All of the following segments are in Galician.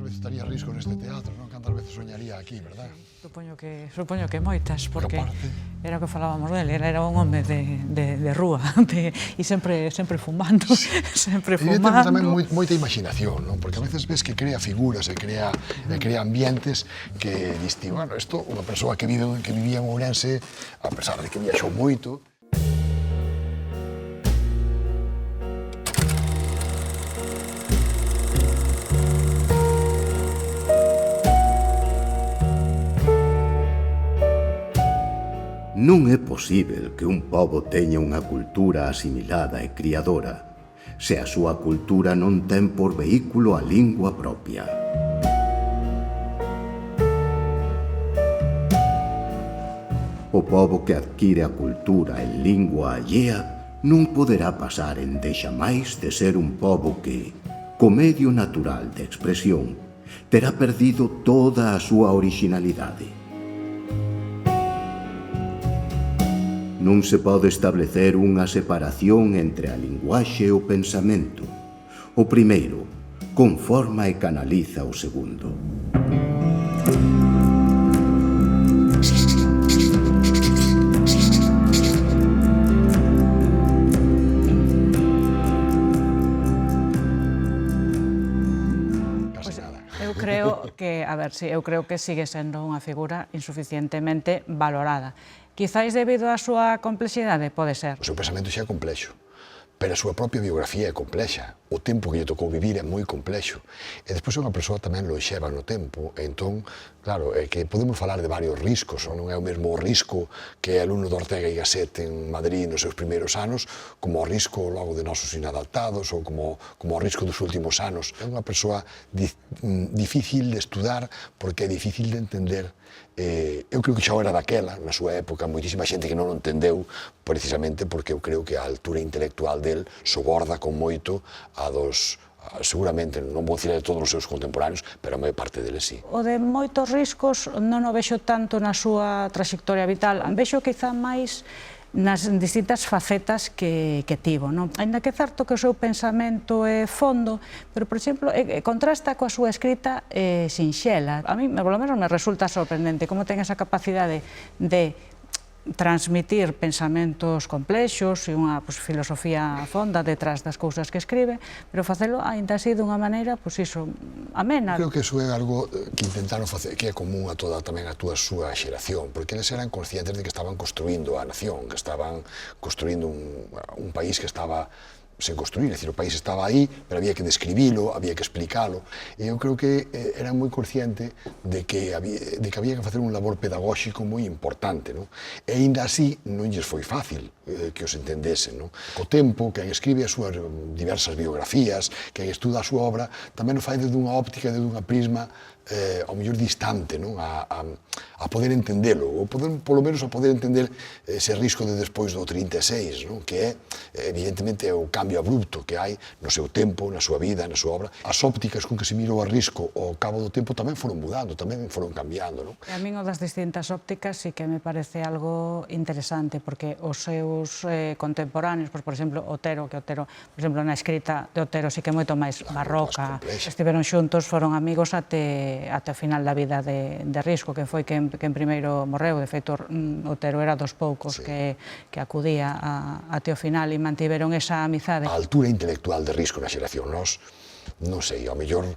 veces estaría Risco neste teatro, non? Cantas veces soñaría aquí, verdad? Supoño que moitas, porque aparte- era o que falábamos dele, era un home de rúa, e sempre fumando, sempre E ele ten tamén fumando. moita imaginación, non? Porque a veces ves que crea figuras e crea ambientes que diste, bueno, isto, unha persoa que vivía en Ourense, a pesar de que viaxou moito, Non é posíbel que un pobo teña unha cultura asimilada e criadora se a súa cultura non ten por vehículo a lingua propia. O pobo que adquire a cultura en lingua allea non poderá pasar en deixamais de ser un pobo que, co medio natural de expresión, terá perdido toda a súa orixinalidade. Non se pode establecer unha separación entre a linguaxe e o pensamento. O primeiro conforma e canaliza o segundo. casi nada. Eu creo que sigue sendo unha figura insuficientemente valorada. Quizáis debido á súa complexidade, pode ser. O seu pensamento xa é complexo, pero a súa propia biografía é complexa. O tempo que lle tocou vivir é moi complexo. E despois é unha persoa tamén lonxeva no tempo, e entón, claro, é que podemos falar de varios riscos, non é o mesmo risco que é alumno de Ortega y Gasset en Madrid nos seus primeiros anos, como o risco logo de Nosos Inadaptados, ou como o risco dos últimos anos. É unha persoa difícil de estudar, porque é difícil de entender. Eu creo que xa era daquela, na súa época, moitísima xente que non o entendeu, precisamente porque eu creo que a altura intelectual del soborda con moito a dos, seguramente, non vou dicir de todos os seus contemporáneos, pero a maior parte deles sí. O de moitos riscos non o vexo tanto na súa traxectoria vital, vexo quizá máis nas distintas facetas que tivo, non? Ainda que é certo que o seu pensamento é fondo, pero, por exemplo, contrasta coa súa escrita sinxela. A mí, polo menos, me resulta sorprendente como ten esa capacidade de transmitir pensamentos complexos e unha filosofía fonda detrás das cousas que escribe, pero facelo aínda así dunha maneira, amena. Creo que iso é algo que intentaron facer, que é común a toda tamén a súa xeración, porque eles eran conscientes de que estaban construindo a nación, que estaban construindo un país que estaba sen construir, é dicir, o país estaba aí, pero había que describilo, había que explicalo, e eu creo que eran moi consciente de que había que facer un labor pedagóxico moi importante, non? E aínda así non lles foi fácil que os entendesen, non? Co tempo, quen escribe as súas diversas biografías, quen estuda a súa obra, tamén o fai desde unha óptica, desde unha prisma ao mellor distante, non? A poder entendelo, ou polo menos a poder entender ese risco de despois do 36, non? Que é, evidentemente, o cambio abrupto que hai no seu tempo, na súa vida, na súa obra. As ópticas con que se mirou a Risco ao cabo do tempo tamén foron mudando, tamén foron cambiando, non? A min o das distintas ópticas sí que me parece algo interesante, porque os seus contemporáneos, por exemplo, Otero, por exemplo, na escrita de Otero sí que é moito máis barroca, estiveron xuntos, foron amigos até o final da vida de Risco, que foi quen primeiro morreu. De feito, Otero era dos poucos que acudía até o final e mantiveron esa amizade. A altura intelectual de Risco na xeración, non sei, ao mellor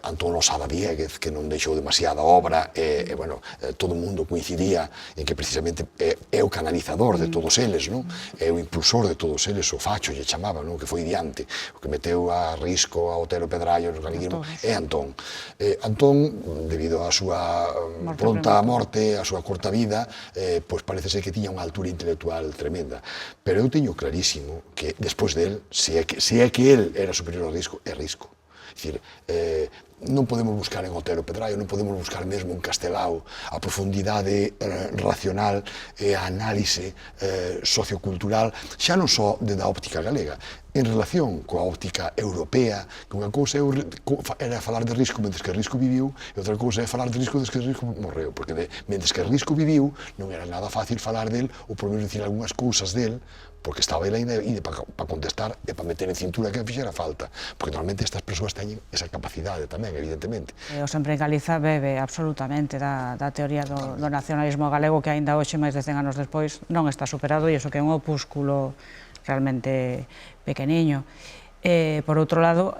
Antón Losada Dieguez, que non deixou demasiada obra, bueno, todo o mundo coincidía en que precisamente é o canalizador de todos eles, non? É o impulsor de todos eles, o facho lle chamaba, non? Que foi diante, o que meteu a Risco, a Otero Pedrallo, o galiguismo, é Antón. Antón, debido á súa pronta morte, á súa corta vida, pois parece ser que tiña unha altura intelectual tremenda. Pero eu teño clarísimo que, despois del, se é que el era superior ao Risco, é Risco. É dicir, non podemos buscar en Otero Pedrallo, non podemos buscar mesmo en Castelao a profundidade racional e a análise sociocultural, xa non só da óptica galega, en relación coa óptica europea, que unha cousa era falar de Risco mentres que Risco viviu, e outra cousa é falar de Risco desde que Risco morreu, porque mentres que Risco viviu non era nada fácil falar del, ou por menos dicir algunhas cousas del, porque estaba ele ainda para contestar e para meter en cintura que fixera falta, porque normalmente estas persoas teñen esa capacidade tamén. tamén, evidentemente. O Sempre en Galiza bebe absolutamente da teoría do nacionalismo galego, que aínda hoxe, máis de 100 anos despois, non está superado, e iso que é un opúsculo realmente pequeniño. Por outro lado,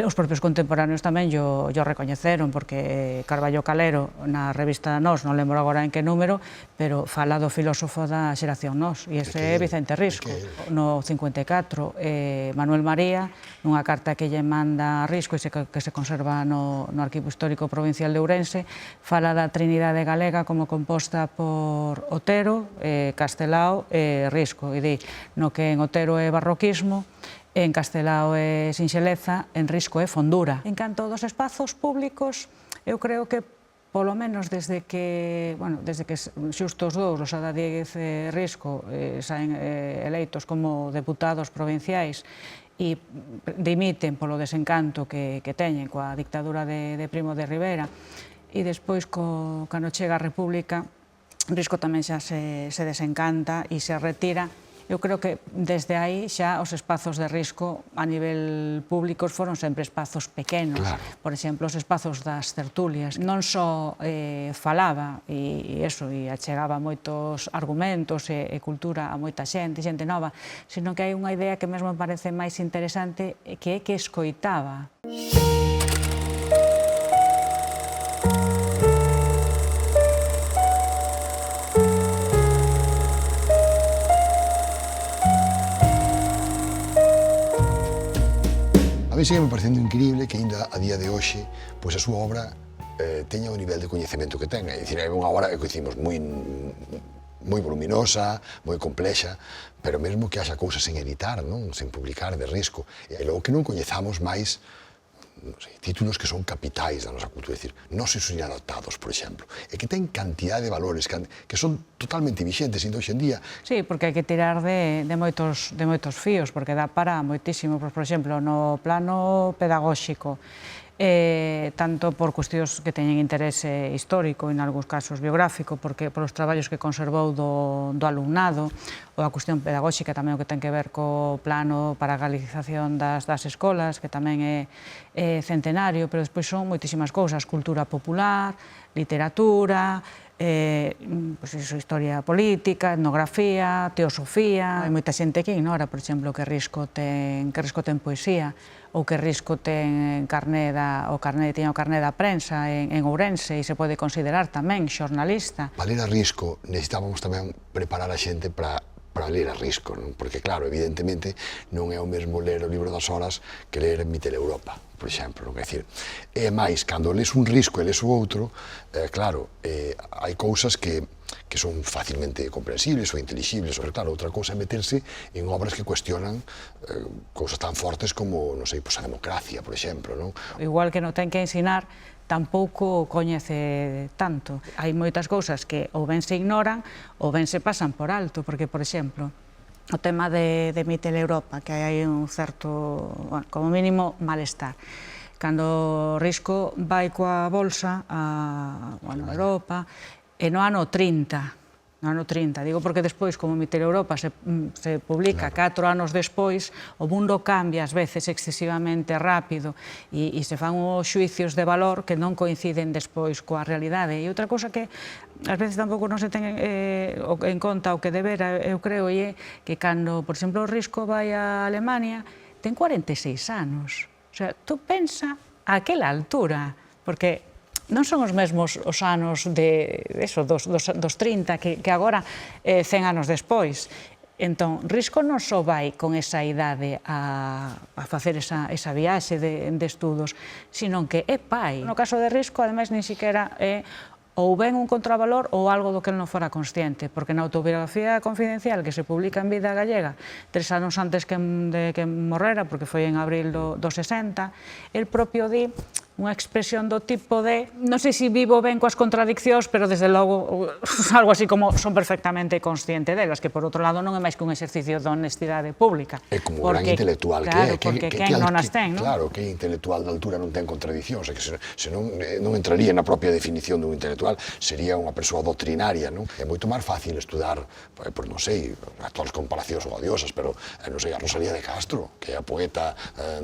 os propios contemporáneos tamén yo recoñeceron, porque Carballo Calero, na revista Nós, non lembro agora en que número, pero fala do filósofo da xeración Nós, e ese é Vicente Risco. No 54, Manuel María, nunha carta que lle manda a Risco, que se conserva no Arquivo Histórico Provincial de Ourense, fala da Trinidade Galega como composta por Otero, Castelao e Risco, e di, no que en Otero é barroquismo, en Castelao é sinxeleza, en Risco é fondura. En canto dos espazos públicos, eu creo que, polo menos desde que xusto os dous, Losada Diéguez e Risco, saen eleitos como deputados provinciais e dimiten polo desencanto que teñen coa dictadura de Primo de Rivera, e despois, cando chega a República, Risco tamén xa se desencanta e se retira. Eu creo que desde aí xa os espazos de Risco a nivel públicos foron sempre espazos pequenos. Por exemplo, os espazos das tertulias. Non só falaba e achegaba moitos argumentos e cultura a moita xente nova, sino que hai unha idea que mesmo me parece máis interesante, que é que escoitaba. A mí sigue me parecendo increíble que ainda a día de hoxe pois a súa obra teña o nivel de coñecemento que ten. É dicir, é unha obra que dicimos moi voluminosa, moi complexa, pero mesmo que haxa cousas sen editar, sen publicar de Risco, e logo que non coñezamos máis títulos que son capitais da nosa cultura, é dicir, Nosos inadaptados, por exemplo, e que ten cantidad de valores que son totalmente vixentes ainda hoxe en día. Sí, porque hai que tirar de moitos fíos, porque dá para moitísimo, por exemplo, no plano pedagóxico, tanto por cuestións que teñen interese histórico, en algúns casos biográfico, porque polos traballos que conservou do alumnado, ou a cuestión pedagóxica tamén o que ten que ver co plano para a galicización das escolas, que tamén é centenario, pero despois son moitísimas cousas, cultura popular, literatura, historia política, etnografía, teosofía. Hai moita xente que ignora, por exemplo, que Risco ten poesía, ou que Risco ten o carné da prensa en Ourense, e se pode considerar tamén xornalista. Para ler a Risco necesitábamos tamén preparar a xente para ler a Risco, porque claro, evidentemente non é o mesmo ler o libro das horas que ler Mitel Europa, por exemplo, é dicir, é máis, cando lees un Risco e lees o outro, claro, hai cousas que son facilmente comprensibles ou inteligibles, pero claro, outra cousa é meterse en obras que cuestionan cousas tan fortes como, non sei, a democracia, por exemplo, non? Igual que non ten que ensinar, tampouco coñece tanto. Hai moitas cousas que ou ben se ignoran ou ben se pasan por alto, porque, por exemplo, o tema de Mitel Europa, que hai un certo, como mínimo, malestar. Cando Risco vai coa bolsa a Europa, e no ano 30, digo porque despois, como Mitel Europa se publica 4 anos despois, o mundo cambia ás veces excesivamente rápido e se fan os xuicios de valor que non coinciden despois coa realidade. E outra cousa que ás veces tampouco non se ten en conta o que debera, eu creo, é que cando, por exemplo, o Risco vai a Alemania, ten 46 anos. O sea, tú pensa a aquela altura, porque non son os mesmos os anos dos 30 que agora 100 anos despois. Entón, Risco non só vai con esa idade a facer esa viaxe de estudos, sino que é pai. No caso de Risco, ademais, nin siquiera é ou ben un contravalor ou algo do que el non fora consciente, porque na autobiografía confidencial que se publica en Vida Gallega 3 anos antes de que morrera, porque foi en abril do 60, el propio di unha expresión do tipo de, non sei se vivo ben coas contradiccións, pero desde logo algo así como son perfectamente consciente delas, que por outro lado non é máis que un exercicio de honestidade pública. É como un gran intelectual que é. Porque quen non as ten, non? Claro, que intelectual da altura non ten contradiccións, que senón non entraría na propia definición dun intelectual, sería unha persoa doctrinaria, non? É moito máis fácil estudar, pois non sei, actuales comparacións odiosas, pero non sei, a Rosalía de Castro, que é a poeta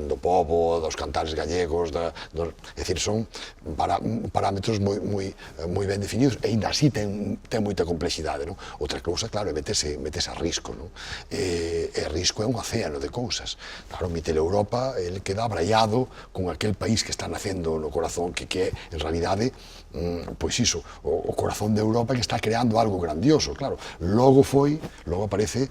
do pobo, dos cantares gallegos, É dicir, son parámetros moi ben definidos e ainda así ten moita complexidade, non? Outra cousa, claro, é meterse a risco, non? E risco é un océano de cousas. Claro, Mitel Europa, ele queda abraiado con aquel país que está nacendo no corazón, que é, en realidade, pois iso, o corazón de Europa que está creando algo grandioso, claro. Logo aparece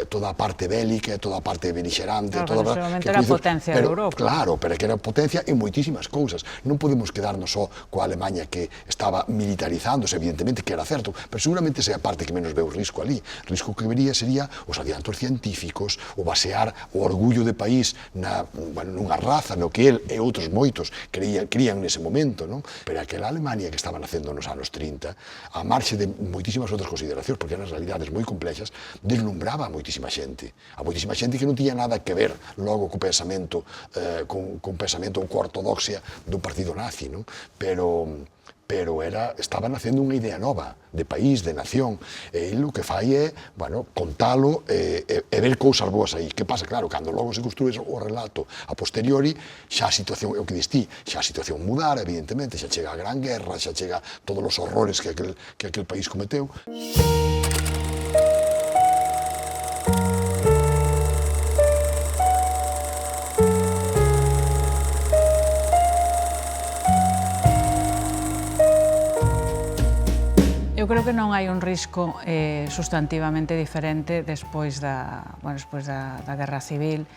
toda a parte bélica, toda a parte belixerante, claro, toda a era a potencia de Europa. Claro, pero que era potencia en moitísimas cousas. Non podemos quedarnos só coa Alemanha que estaba militarizándose, evidentemente que era certo, pero seguramente esa é a parte que menos veu risco ali. O risco que vería sería os adiantos científicos, o basear o orgullo de país nunha raza, no que el e outros moitos crían nese momento, non? Pero aquela Alemania que estaba nacendo nos anos 30, a marxe de moitísimas outras consideracións, porque eran realidades moi complexas, deslumbraba a moitísima xente que non tiña nada que ver logo co pensamento ou coa ortodoxia dun partido nazi, non? Pero estaba nacendo unha idea nova de país, de nación, e o que fai é, contalo e ver cousas boas aí. Que pasa? Claro, cando logo se construe o relato a posteriori, xa a situación, é o que distí, xa a situación mudara, evidentemente, xa chega a Gran Guerra, xa chega todos os horrores que aquel país cometeu. Eu creo que non hai un risco sustantivamente diferente despois da Guerra Civil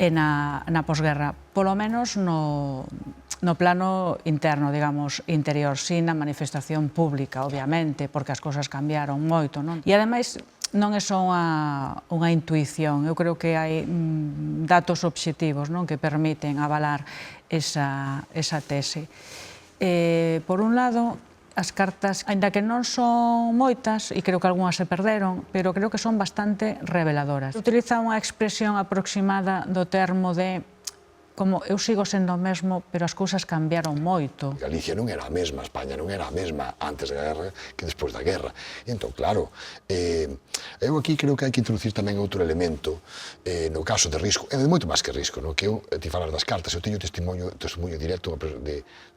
e na posguerra, polo menos no plano interno, digamos, interior, sin a manifestación pública, obviamente, porque as cousas cambiaron moito, non? E ademais non é só unha intuición, eu creo que hai datos obxectivos, non, que permiten avalar esa tese. Por un lado, as cartas, aínda que non son moitas, e creo que algunhas se perderon, pero creo que son bastante reveladoras. Utiliza unha expresión aproximada do termo de como eu sigo sendo o mesmo, pero as cousas cambiaron moito. Galicia non era a mesma, España non era a mesma antes da guerra que despois da guerra. Entón, claro, eu aquí creo que hai que introducir tamén outro elemento no caso de risco, é moito máis que risco, que eu te falar das cartas, eu teño testemunho directo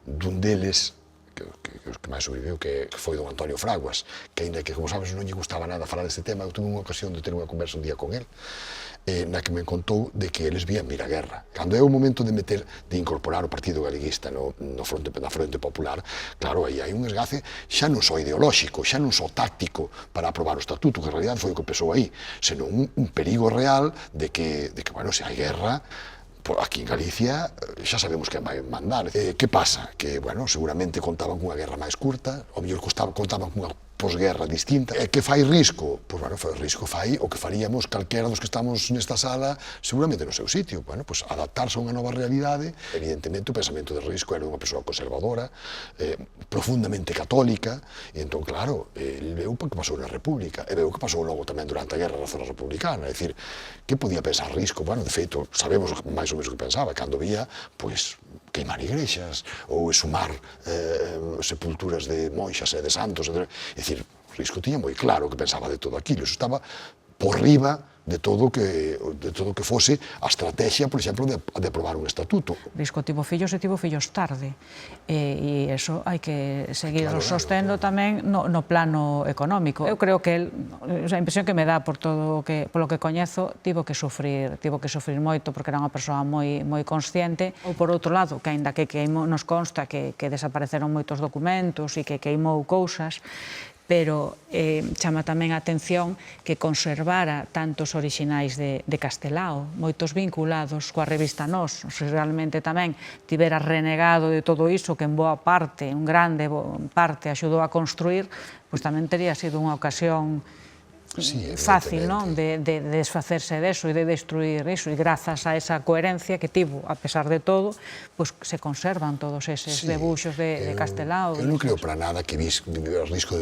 dun deles, que máis sobreviveu, que foi don Antonio Fraguas, que ainda que, como sabes, non lle gustaba nada falar deste tema, eu tuve unha ocasión de ter unha conversa un día con el, na que me contou de que eles vían vir a guerra. Cando é o momento de incorporar o Partido Galeguista na Fronte Popular, claro, aí hai un esgace xa non só ideolóxico, xa non só táctico para aprobar o estatuto, que en realidad foi o que pesou aí, senón un perigo real de que, se hai guerra, aquí en Galicia xa sabemos quen vai mandar. Que pasa? Que, seguramente contaban cunha guerra máis curta, ou mellor contaban cunha posguerra distinta. E que fai risco? Pois, risco fai o que faríamos calquera dos que estamos nesta sala, seguramente no seu sitio. Adaptarse a unha nova realidade. Evidentemente, o pensamento de Risco era unha persoa conservadora, profundamente católica, e entón, claro, ele veu o que pasou na República, e veu o que pasou logo tamén durante a Guerra da Zona Republicana. É dicir, que podía pensar Risco? De feito, sabemos máis ou menos o que pensaba, cando vía, queimar igrexas, ou exhumar sepulturas de monxas e de santos. É dicir, Risco tiña moi claro o que pensaba de todo aquilo, iso estaba por riba de todo o que fose a estrategia, por exemplo, de aprobar un estatuto. Risco tivo fillos e tivo fillos tarde, e iso hai que seguir sostendo tamén no plano económico. Eu creo que a impresión que me dá polo que coñezo, tivo que sufrir moito, porque era unha persoa moi consciente, ou por outro lado, que aínda que nos consta que desapareceron moitos documentos e que queimou cousas, pero chama tamén a atención que conservara tantos orixinais de Castelao, moitos vinculados coa revista Nós, se realmente tamén tivera renegado de todo iso, que en boa parte, un grande parte, axudou a construir, pois tamén teria sido unha ocasión fácil, non, de desfacerse deso e de destruir iso, e grazas a esa coherencia que tivo, a pesar de todo, pois se conservan todos eses debuxos de Castelao. Eu non creo para nada que Risco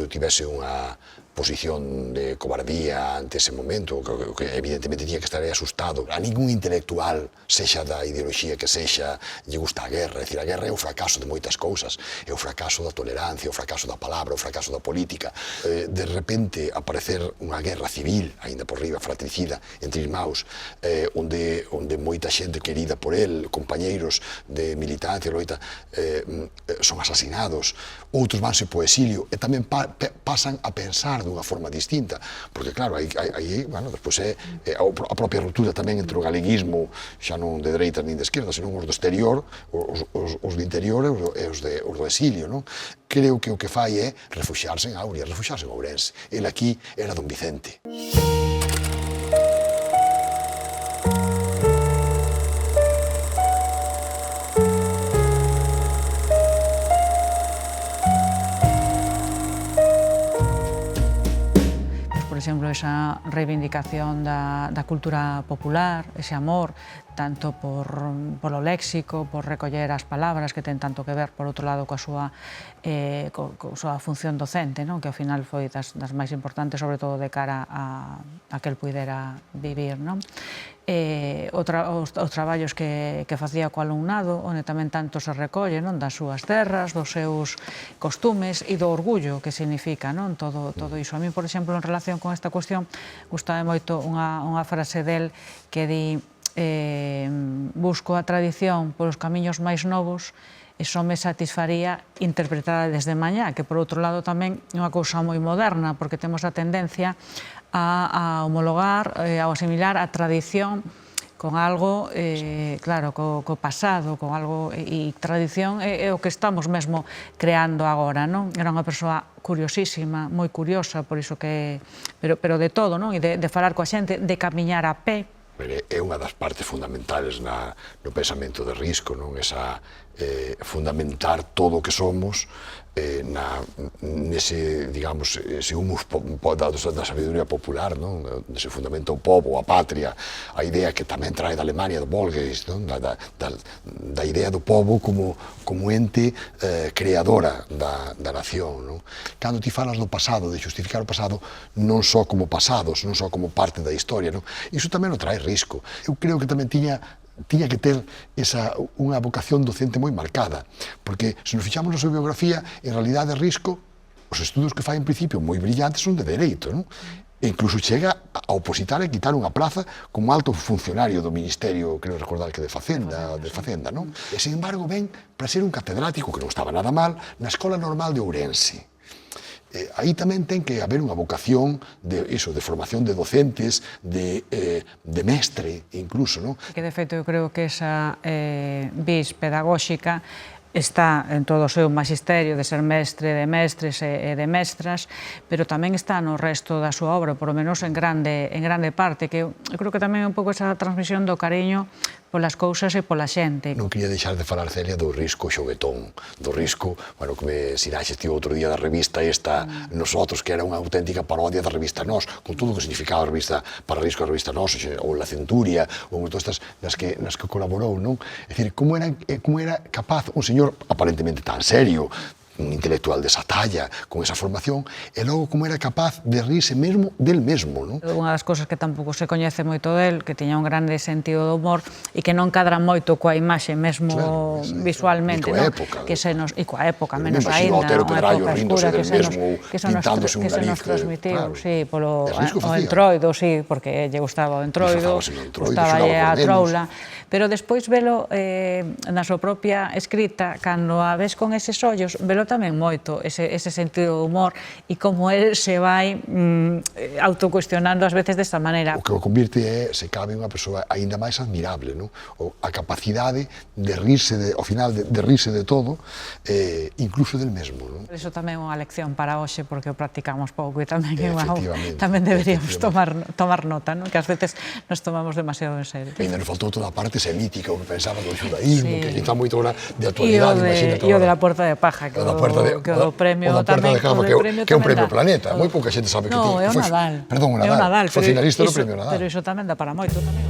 tivese unha posición de cobardía ante ese momento, que evidentemente tiña que estar asustado. A ningún intelectual, sexa da ideoloxía que sexa, lle gusta a guerra. É dicir, a guerra é o fracaso de moitas cousas. É o fracaso da tolerancia, o fracaso da palabra, o fracaso da política. De repente, aparecer unha unha guerra civil, aínda por riba, fratricida, entre irmãos, onde moita xente querida por el, compañeiros de militancia, loita, son asasinados, outros vanse po exilio, e tamén pasan a pensar dunha forma distinta, porque claro, aí, bueno, despois é a propia ruptura tamén entre o galeguismo, xa non de dereitas nin de esquerda, senón os do exterior, os do interior e os do exilio, non? Creo que o que fai é refuxiarse en Auria, refuxiarse en Ourense. El aquí era don Vicente. Por exemplo, esa reivindicación da cultura popular, ese amor, tanto polo léxico, por recoller as palabras que ten tanto que ver, por outro lado, coa súa función docente, que ao final foi das máis importantes, sobre todo de cara a que el puidera vivir. Os traballos que facía co alumnado, onde tamén tanto se recolle das súas terras, dos seus costumes e do orgullo que significa todo iso. A mí, por exemplo, en relación con esta cuestión, gustaba moito unha frase del que di: busco a tradición polos camiños máis novos e só me satisfaría interpretada desde mañá, que por outro lado tamén é unha cousa moi moderna, porque temos a tendencia a homologar, a asimilar a tradición con algo, claro, co pasado, con algo, e tradición é o que estamos mesmo creando agora, non? Era unha persoa curiosísima, moi curiosa, por iso que... Pero de todo, non? E de falar coa xente, de camiñar a pé. É unha das partes fundamentales no pensamento de Risco, non? Esa fundamentar todo o que somos nese, digamos, ese humus da sabiduría popular, non? Nese fundamento o povo, a patria, a idea que tamén trae da Alemania, do Volgeist, non? Da idea do povo como ente creadora da nación, non? Cando ti falas do pasado, de justificar o pasado, non só como pasados, non só como parte da historia, non? Iso tamén o trae Risco. Eu creo que tamén tiña que ter unha vocación docente moi marcada, porque se nos fixamos na súa biografía, en realidade Risco, os estudos que fai en principio moi brillantes son de dereito, non? E incluso chega a opositar e quitar unha plaza como alto funcionario do Ministerio, creo recordar que de Facenda, non? E, sin embargo, ven para ser un catedrático, que non estaba nada mal, na Escola Normal de Ourense. Aí tamén ten que haber unha vocación de formación de docentes, de mestre, incluso, non? Que, de feito, eu creo que esa vis pedagóxica está en todo o seu magisterio de ser mestre de mestres e de mestras, pero tamén está no resto da súa obra, por lo menos en grande parte, que eu creo que tamén é un pouco esa transmisión do cariño polas cousas e pola xente. Non quería deixar de falar, Celia, do Risco xoguetón, do Risco, bueno, que me sinaxes ti outro día da revista esta Nosotros, que era unha auténtica parodia da revista Nós, con todo o que significaba a revista para Risco, a revista Nós, ou La Centuria, ou todas estas nas que colaborou, non? É dicir, como era capaz un señor aparentemente tan serio, un intelectual desa talla, con esa formación, e logo como era capaz de rirse mesmo del mesmo, non? Unha das cousas que tampouco se coñece moito del, que tiña un grande sentido do humor e que non cadra moito coa imaxe mesmo visualmente, non? E coa época, menos aínda, unha época escura que se nos transmitiu, polo entroido, porque lle gustaba o entroido, gustaballe a troula, pero despois velo na súa propia escrita, cando a ves con eses ollos, velo tamén moito ese sentido do humor e como el se vai autocuestionando ás veces desta maneira. O que o convirte é, se cabe, unha persoa aínda máis admirable, non? A capacidade de rirse, ao final, de rirse de todo, incluso del mesmo, non? Iso tamén é unha lección para hoxe, porque o practicamos pouco e tamén deberíamos tomar nota, non? Que ás veces nos tomamos demasiado en serio. E ainda nos faltou toda a parte semítica, o que pensaba do xudaísmo, que quizá moito ahora de actualidade, imagínate. E o de la Puerta de Paja, que o premio tamén, que é un premio Planeta, moi pouca xente sabe que ti. Non, é o Nadal. Perdón, o Nadal, foi finalista do premio Nadal. Pero iso tamén dá para moito tamén.